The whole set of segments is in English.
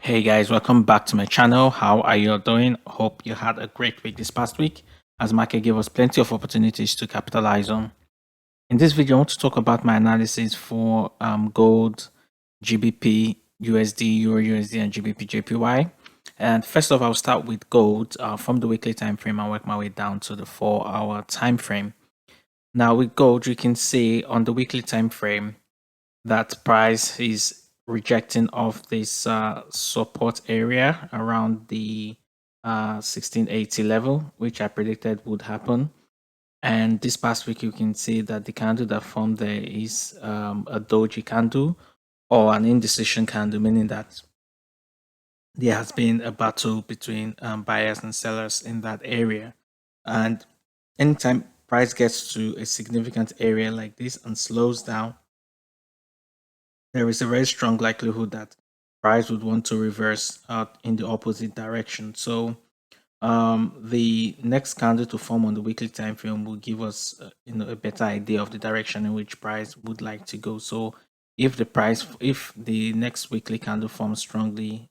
Hey guys, welcome back to my channel. How are you all doing? Hope you had a great week this past week as market gave us plenty of opportunities to capitalize on. In this video, I want to talk about my analysis for gold, GBP, USD, Euro USD, and Gbpjpy. And first off, I'll start with gold from the weekly time frame and work my way down to the 4-hour time frame. Now with gold, you can see on the weekly time frame that price is rejecting off this support area around the 1680 level, which I predicted would happen. And this past week, you can see that the candle that formed there is a doji candle or an indecision candle, meaning that there has been a battle between buyers and sellers in that area. And anytime price gets to a significant area like this and slows down, there is a very strong likelihood that price would want to reverse out in the opposite direction. So the next candle to form on the weekly time frame will give us a better idea of the direction in which price would like to go. So if the next weekly candle forms strongly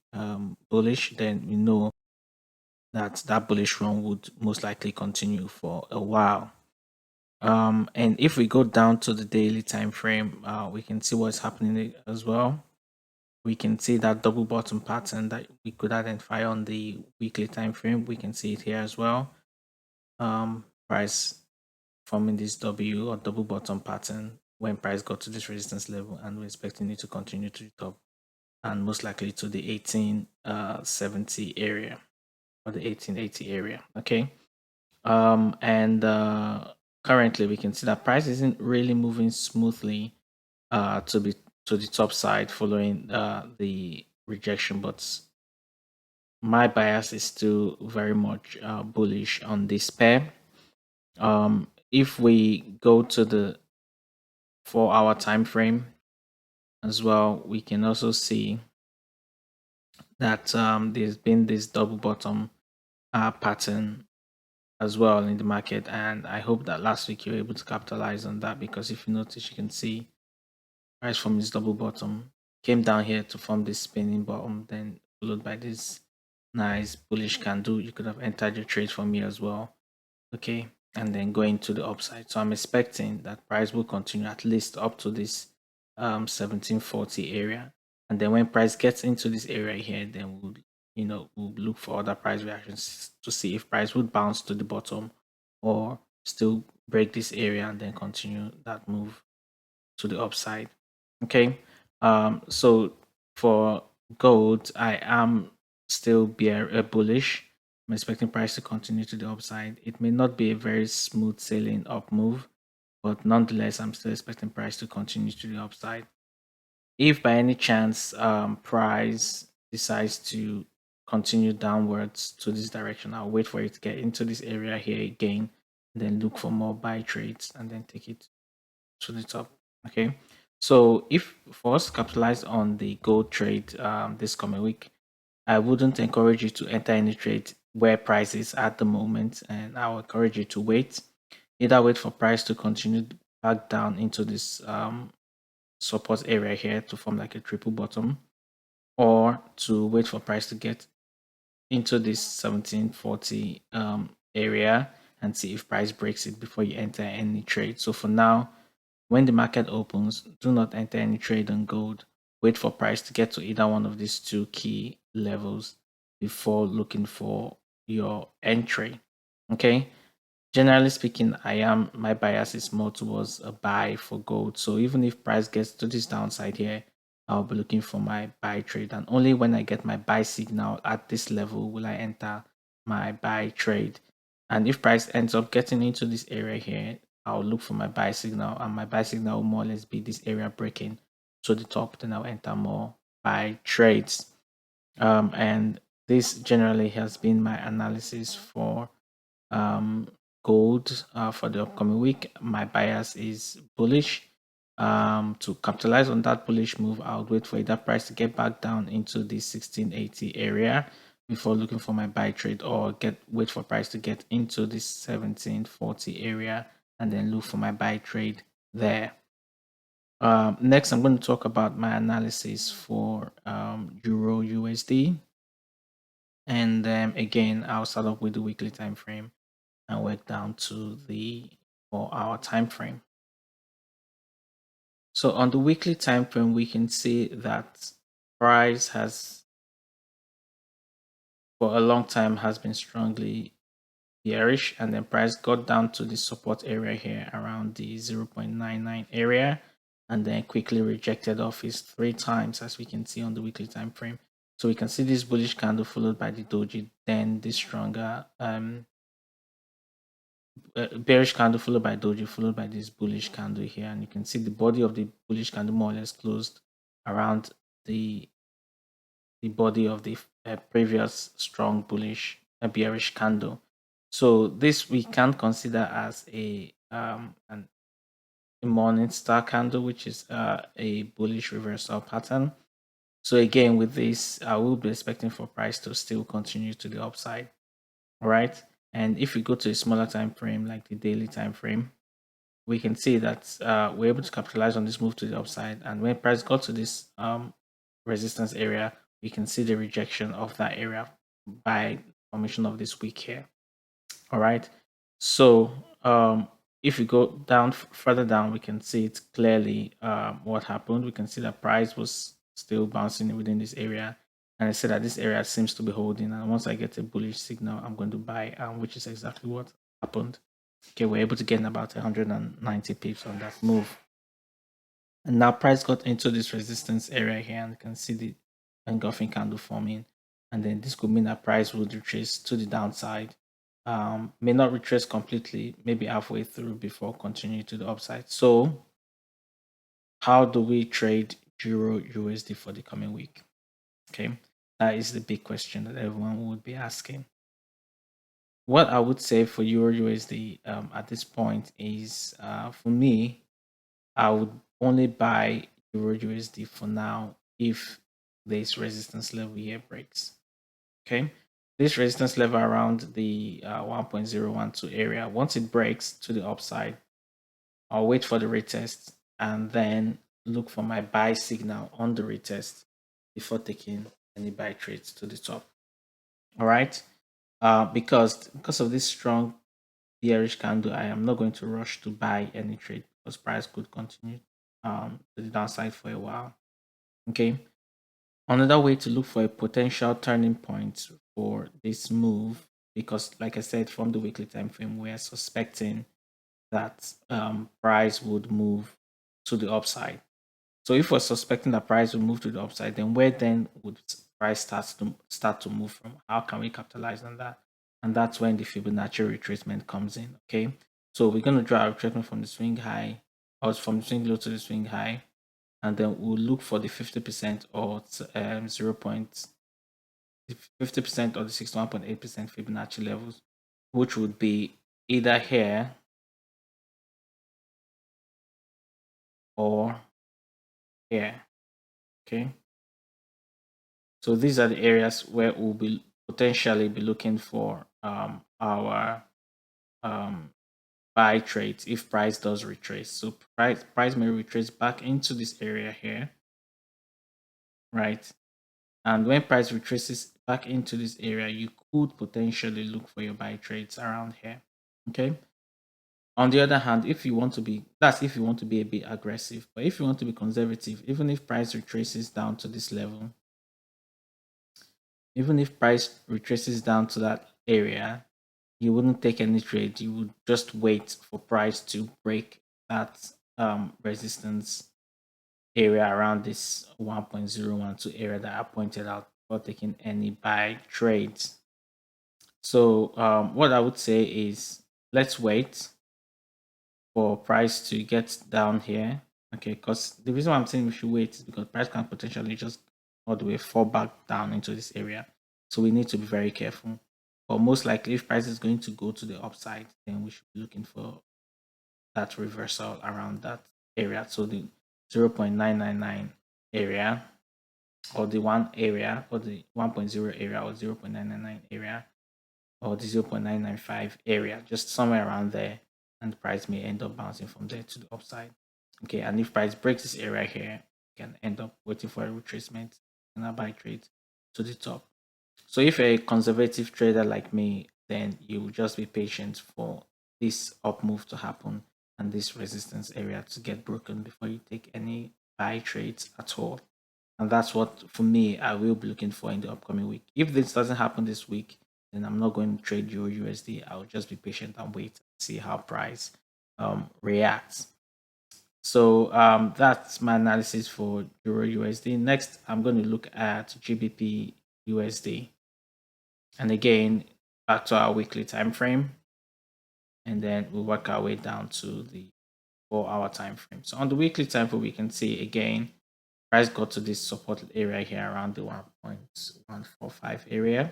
bullish, then we know that bullish run would most likely continue for a while. And if we go down to the daily time frame, we can see what's happening as well. We can see that double bottom pattern that we could identify on the weekly time frame. We can see it here as well. Price forming this W or double bottom pattern when price got to this resistance level, and we're expecting it to continue to the top and most likely to the 1870 area or the 1880 area. Okay. And currently we can see that price isn't really moving smoothly to the top side following the rejection, but my bias is still very much bullish on this pair. If we go to the 4-hour time frame as well, we can also see that there's been this double bottom pattern as well in the market, and I hope that last week you were able to capitalize on that, because if you notice, you can see price from this double bottom came down here to form this spinning bottom, then followed by this nice bullish candle. You could have entered your trade from here as well, okay, and then going to the upside. So I'm expecting that price will continue at least up to this 1740 area, and then when price gets into this area here, then we'll look for other price reactions to see if price would bounce to the bottom or still break this area and then continue that move to the upside. Okay. So for gold, I am still bullish. I'm expecting price to continue to the upside. It may not be a very smooth sailing up move, but nonetheless, I'm still expecting price to continue to the upside. If by any chance price decides to continue downwards to this direction, I'll wait for it to get into this area here again, then look for more buy trades and then take it to the top. Okay, so if for us to capitalize on the gold trade this coming week, I wouldn't encourage you to enter any trade where price is at the moment, and I will encourage you to wait. Either wait for price to continue back down into this support area here to form like a triple bottom, or to wait for price to get into this 1740 area and see if price breaks it before you enter any trade. So for now, when the market opens, do not enter any trade on gold. Wait for price to get to either one of these two key levels before looking for your entry. Okay. Generally speaking, my bias is more towards a buy for gold. So even if price gets to this downside here, I'll be looking for my buy trade. And only when I get my buy signal at this level will I enter my buy trade. And if price ends up getting into this area here, I'll look for my buy signal, and my buy signal will more or less be this area breaking to the top. Then I'll enter more buy trades. And this generally has been my analysis for gold for the upcoming week. My bias is bullish. To capitalize on that bullish move, I would wait for that price to get back down into the 1680 area before looking for my buy trade, or wait for price to get into this 1740 area and then look for my buy trade there. Next, I'm going to talk about my analysis for Euro USD. And again, I'll start off with the weekly time frame and work down to the 4-hour time frame. So on the weekly time frame, we can see that price has for a long time has been strongly bearish, and then price got down to the support area here around the 0.99 area, and then quickly rejected off is 3 times, as we can see on the weekly time frame. So we can see this bullish candle followed by the doji, then this stronger bearish candle followed by doji, followed by this bullish candle here, and you can see the body of the bullish candle more or less closed around the body of the previous strong bullish bearish candle. So this we can consider as a morning star candle, which is a bullish reversal pattern. So again, with this, I will be expecting for price to still continue to the upside. All right. And if we go to a smaller time frame, like the daily time frame, we can see that we're able to capitalize on this move to the upside. And when price got to this resistance area, we can see the rejection of that area by formation of this wick here. All right. So if we go down further down, we can see it clearly what happened. We can see that price was still bouncing within this area. And I said that this area seems to be holding. And once I get a bullish signal, I'm going to buy, which is exactly what happened. Okay, we're able to get about 190 pips on that move. And now price got into this resistance area here, and you can see the engulfing candle forming. And then this could mean that price would retrace to the downside. May not retrace completely, maybe halfway through before continuing to the upside. So how do we trade Euro USD for the coming week? Okay, that is the big question that everyone would be asking. What I would say for Euro USD at this point is for me, I would only buy Euro USD for now if this resistance level here breaks. Okay, this resistance level around the 1.012 area, once it breaks to the upside, I'll wait for the retest and then look for my buy signal on the retest before taking any buy trades to the top. All right, because of this strong bearish candle, I am not going to rush to buy any trade because price could continue to the downside for a while. Okay. Another way to look for a potential turning point for this move, because like I said, from the weekly time frame, we're suspecting that price would move to the upside. So if we're suspecting that price will move to the upside, then where then would price start to move from? How can we capitalize on that? And that's when the Fibonacci retracement comes in. Okay, so we're going to draw a retracement from the swing high, or from the swing low to the swing high, and then we'll look for the 50% or 50% or the 61.8% Fibonacci levels, which would be either here or here. Okay, so these are the areas where we'll be potentially be looking for our buy trades if price does retrace. So price may retrace back into this area here, right? And when price retraces back into this area, you could potentially look for your buy trades around here. Okay. On the other hand, if you want to be, that's if you want to be a bit aggressive. But if you want to be conservative, even if price retraces down to this level, even if price retraces down to that area, you wouldn't take any trade. You would just wait for price to break that resistance area around this 1.012 area that I pointed out before taking any buy trades. So what I would say is let's wait for price to get down here. Okay, because the reason why I'm saying we should wait is because price can potentially just all the way fall back down into this area. So we need to be very careful. But most likely, if price is going to go to the upside, then we should be looking for that reversal around that area. So the 0.999 area, or the one area, or the 1.0 area, or 0.999 area, or the 0.995 area, just somewhere around there, and the price may end up bouncing from there to the upside. Okay, and if price breaks this area here, you can end up waiting for a retracement and a buy trade to the top. So if you're a conservative trader like me, then you will just be patient for this up move to happen and this resistance area to get broken before you take any buy trades at all. And that's what, for me, I will be looking for in the upcoming week. If this doesn't happen this week, then I'm not going to trade Euro USD. I'll just be patient and wait and see how price reacts. So that's my analysis for Euro USD. Next, I'm going to look at GBP USD. And again, back to our weekly time frame. And then we'll work our way down to the 4-hour time frame. So on the weekly time frame, we can see again, price got to this supported area here around the 1.145 area,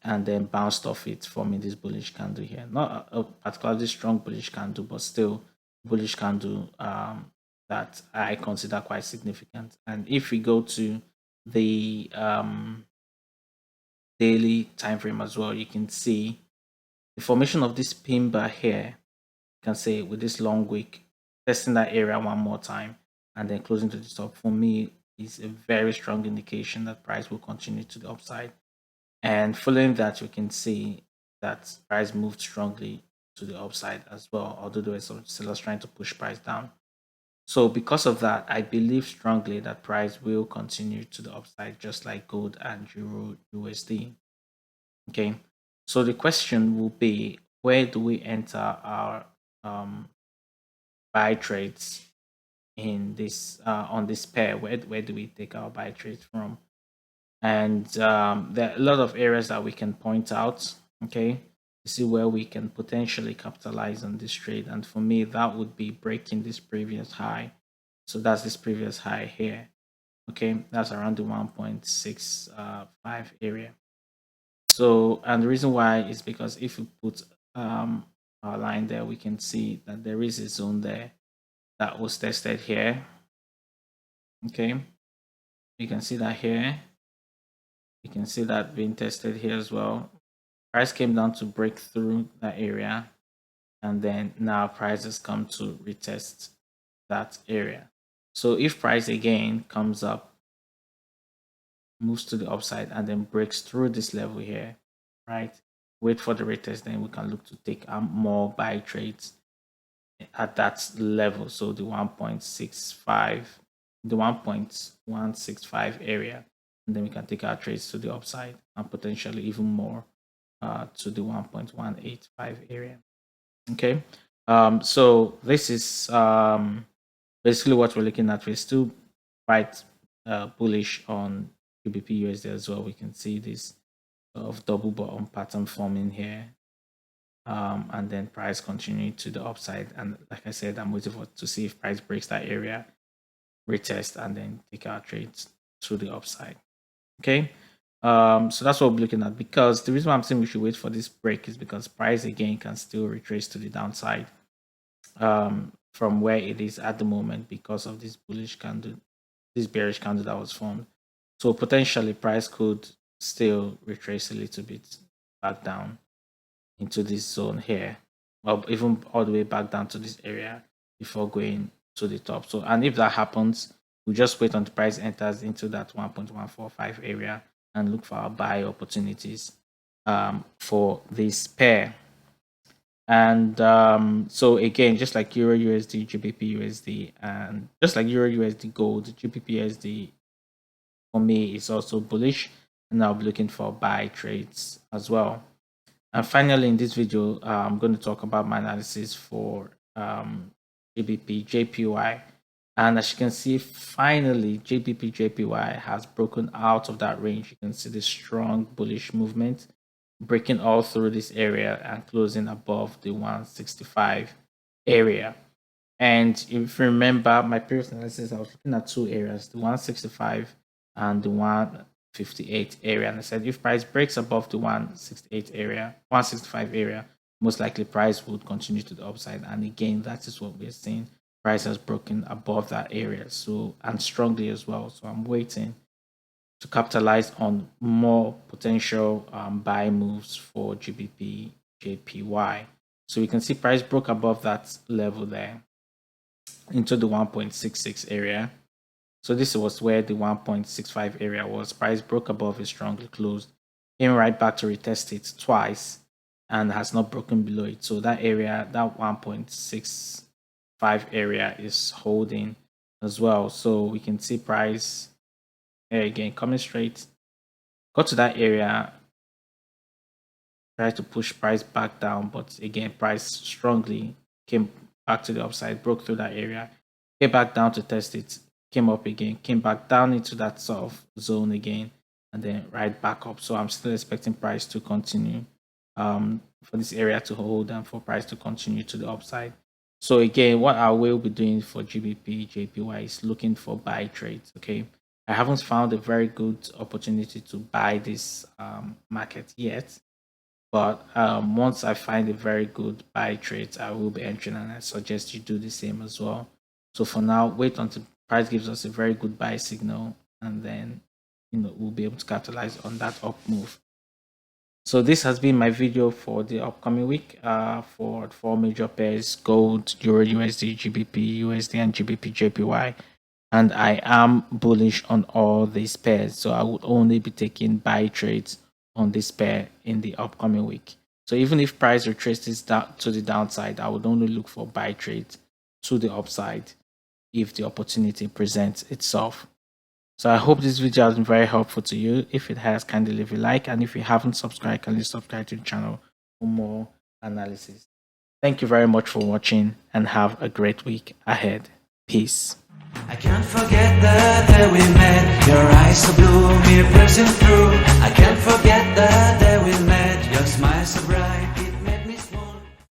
and then bounced off it, forming this bullish candle here. Not a particularly strong bullish candle, but still bullish candle that I consider quite significant. And if we go to the daily time frame as well, you can see the formation of this pin bar here. You can say with this long wick, testing that area one more time and then closing to the top, for me is a very strong indication that price will continue to the upside. And following that, you can see that price moved strongly to the upside as well, although there were some sellers trying to push price down. So because of that, I believe strongly that price will continue to the upside, just like gold and Euro USD. Okay, so the question will be, where do we enter our buy trades in this on this pair? Where do we take our buy trades from? And there are a lot of areas that we can point out. Okay, to see where we can potentially capitalize on this trade. And for me, that would be breaking this previous high. So that's this previous high here. Okay, that's around the 1.65 area. So, and the reason why is because if we put our line there, we can see that there is a zone there that was tested here. Okay, you can see that here. You can see that being tested here as well. Price came down to break through that area, and then now price has come to retest that area. So if price again comes up, moves to the upside, and then breaks through this level here, right? Wait for the retest, then we can look to take more buy trades at that level. So the 1.65, the 1.165 area, and then we can take our trades to the upside and potentially even more to the 1.185 area. Okay, so this is basically what we're looking at. We're still quite bullish on GBP USD as well. We can see this of double bottom pattern forming here, and then price continuing to the upside. And like I said, I'm waiting for to see if price breaks that area, retest, and then take our trades to the upside. Okay, so that's what we're looking at, because the reason why I'm saying we should wait for this break is because price again can still retrace to the downside from where it is at the moment because of this bullish candle, this bearish candle that was formed. So potentially price could still retrace a little bit back down into this zone here, or even all the way back down to this area before going to the top. So, and if that happens, we'll just wait until price enters into that 1.145 area and look for our buy opportunities for this pair. And so again, just like Euro USD, GBP USD, and just like Euro USD Gold, GBP USD for me is also bullish, and I'll be looking for buy trades as well. And finally, in this video, I'm going to talk about my analysis for Gbpjpy. And as you can see, finally, Gbpjpy has broken out of that range. You can see the strong bullish movement, breaking all through this area and closing above the 165 area. And if you remember my previous analysis, I was looking at two areas, the 165 and the 158 area. And I said if price breaks above the 168 area, 165 area, most likely price would continue to the upside. And again, that is what we're seeing. Price has broken above that area, so, and strongly as well. So I'm waiting to capitalize on more potential buy moves for Gbpjpy. So we can see price broke above that level there, into the 1.66 area. So this was where the 1.65 area was. Price broke above it, strongly closed, came right back to retest it twice, and has not broken below it. So that area, that 1.65 area is holding as well. So we can see price again coming straight, got to that area, try to push price back down, but again, price strongly came back to the upside, broke through that area, came back down to test it, came up again, came back down into that sort of zone again, and then right back up. So I'm still expecting price to continue for this area to hold and for price to continue to the upside. So again, what I will be doing for GBP, JPY is looking for buy trades. Okay, I haven't found a very good opportunity to buy this market yet. But once I find a very good buy trade, I will be entering, and I suggest you do the same as well. So for now, wait until price gives us a very good buy signal, and then we'll be able to capitalize on that up move. So this has been my video for the upcoming week for 4 major pairs: gold, euro USD, GBP USD, and GBP JPY. And I am bullish on all these pairs, so I would only be taking buy trades on this pair in the upcoming week. So even if price retraces down to the downside, I would only look for buy trades to the upside if the opportunity presents itself. So I hope this video has been very helpful to you. If it has, kindly leave a like, and if you haven't subscribed, kindly subscribe to the channel for more analysis. Thank you very much for watching, and have a great week ahead. Peace. I can't forget the day we met. Your eyes so blue, me piercing through. I can't forget the day we met.